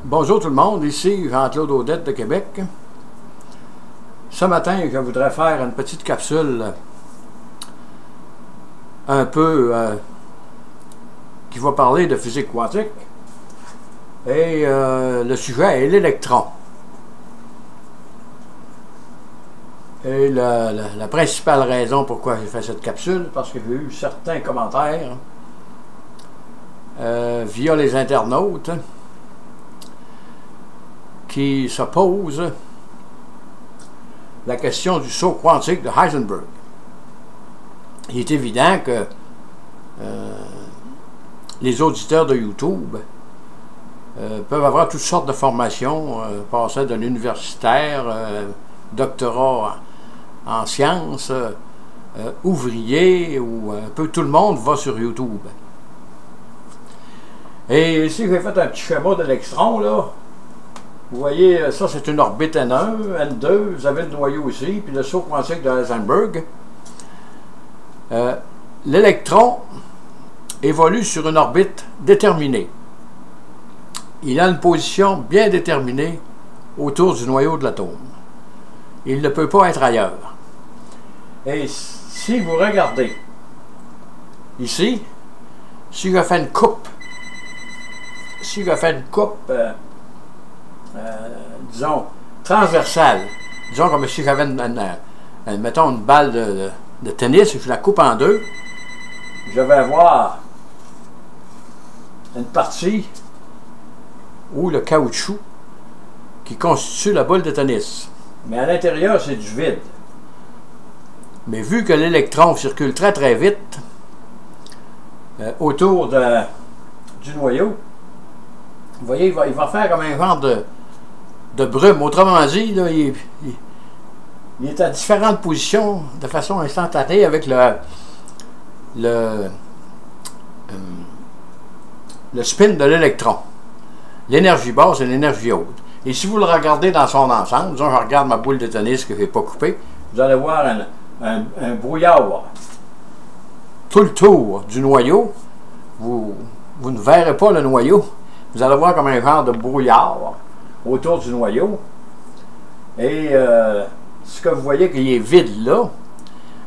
Bonjour tout le monde, ici Jean-Claude Audette de Québec. Ce matin, je voudrais faire une petite capsule un peu qui va parler de physique quantique. Et le sujet est l'électron. Et la principale raison pourquoi j'ai fait cette capsule, parce que j'ai eu certains commentaires via les internautes qui se posent la question du saut quantique de Heisenberg. Il est évident que les auditeurs de YouTube peuvent avoir toutes sortes de formations, passer de l'universitaire, doctorat en sciences, ouvrier, ou un peu tout le monde va sur YouTube. Et ici, j'ai fait un petit schéma de l'électron, là. Vous voyez, ça c'est une orbite N1, N2, vous avez le noyau ici, puis le saut quantique de Heisenberg. L'électron évolue sur une orbite déterminée. Il a une position bien déterminée autour du noyau de l'atome. Il ne peut pas être ailleurs. Et si vous regardez ici, si je fais une coupe, disons, transversale, disons comme si j'avais mettons une balle de tennis, et je la coupe en deux, je vais avoir une partie où le caoutchouc qui constitue la boule de tennis. Mais à l'intérieur, c'est du vide. Mais vu que l'électron circule très très vite autour du noyau, vous voyez, il va faire comme un genre de brume. Autrement dit, là, il est à différentes positions de façon instantanée avec le spin de l'électron. L'énergie basse et l'énergie haute. Et si vous le regardez dans son ensemble, disons je regarde ma boule de tennis que je n'ai pas coupée, vous allez voir un brouillard tout le tour du noyau. Vous ne verrez pas le noyau. Vous allez voir comme un genre de brouillard autour du noyau. Et ce que vous voyez qu'il est vide là,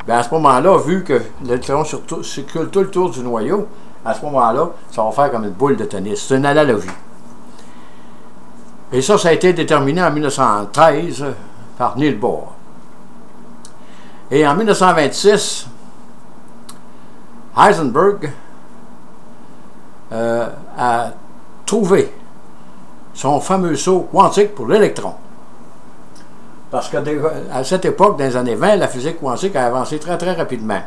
bien à ce moment-là, vu que l'électron circule tout le tour du noyau, à ce moment-là, ça va faire comme une boule de tennis. C'est une analogie. Et ça a été déterminé en 1913 par Niels Bohr. Et en 1926, Heisenberg a trouvé son fameux saut quantique pour l'électron. Parce que à cette époque, dans les années 20, la physique quantique a avancé très très rapidement.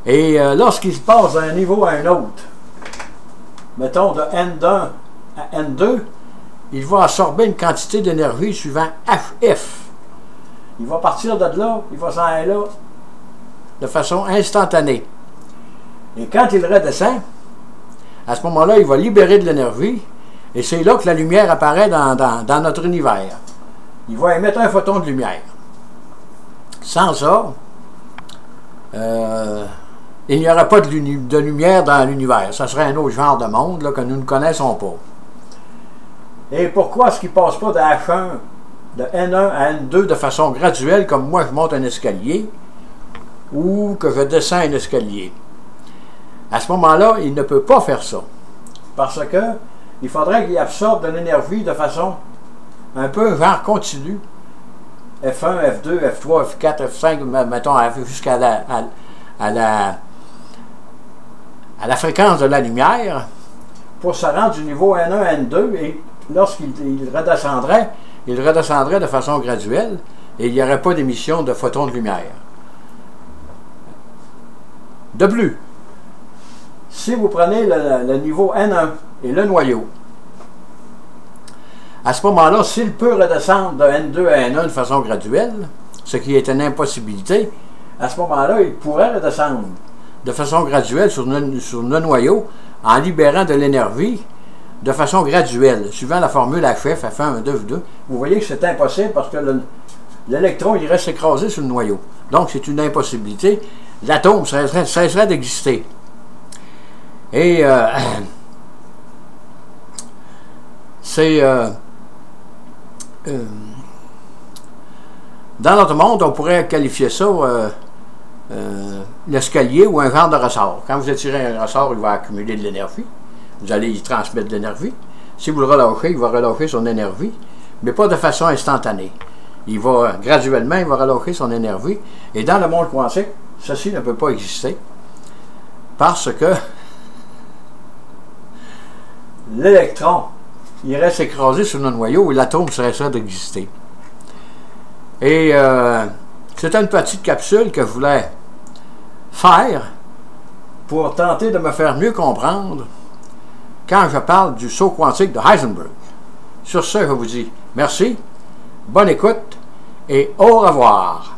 Et lorsqu'il se passe d'un niveau à un autre, mettons de N1 à N2, il va absorber une quantité d'énergie suivant HF. Il va partir de là, il va s'en aller là, de façon instantanée. Et quand il redescend, à ce moment-là, il va libérer de l'énergie, et c'est là que la lumière apparaît dans notre univers. Il va émettre un photon de lumière. Sans ça, il n'y aurait pas de lumière dans l'univers. Ça serait un autre genre de monde là, que nous ne connaissons pas. Et pourquoi est-ce qu'il ne passe pas de H1, de N1 à N2 de façon graduelle, comme moi je monte un escalier, ou que je descends un escalier? À ce moment-là, il ne peut pas faire ça. Parce que il faudrait qu'il absorbe de l'énergie de façon un peu genre continue. F1, F2, F3, F4, F5, mettons, jusqu'à la fréquence de la lumière, pour se rendre du niveau N1 à N2, et lorsqu'il redescendrait, il redescendrait de façon graduelle, et il n'y aurait pas d'émission de photons de lumière. De plus, si vous prenez le niveau N1 et le noyau, à ce moment-là, s'il peut redescendre de N2 à N1 de façon graduelle, ce qui est une impossibilité, à ce moment-là, il pourrait redescendre de façon graduelle sur le noyau en libérant de l'énergie de façon graduelle, suivant la formule HF, F1, F2, F2. Vous voyez que c'est impossible parce que l'électron il reste écrasé sur le noyau. Donc c'est une impossibilité. L'atome cesserait d'exister. Et C'est... dans notre monde, on pourrait qualifier ça l'escalier ou un genre de ressort. Quand vous étirez un ressort, il va accumuler de l'énergie. Vous allez y transmettre de l'énergie. Si vous le relâchez, il va relâcher son énergie, mais pas de façon instantanée. Il va graduellement, il va relâcher son énergie. Et dans le monde quantique, ceci ne peut pas exister parce que l'électron, il reste écrasé sur le noyau et l'atome serait ça d'exister. Et c'était une petite capsule que je voulais faire pour tenter de me faire mieux comprendre quand je parle du saut quantique de Heisenberg. Sur ce, je vous dis merci, bonne écoute et au revoir.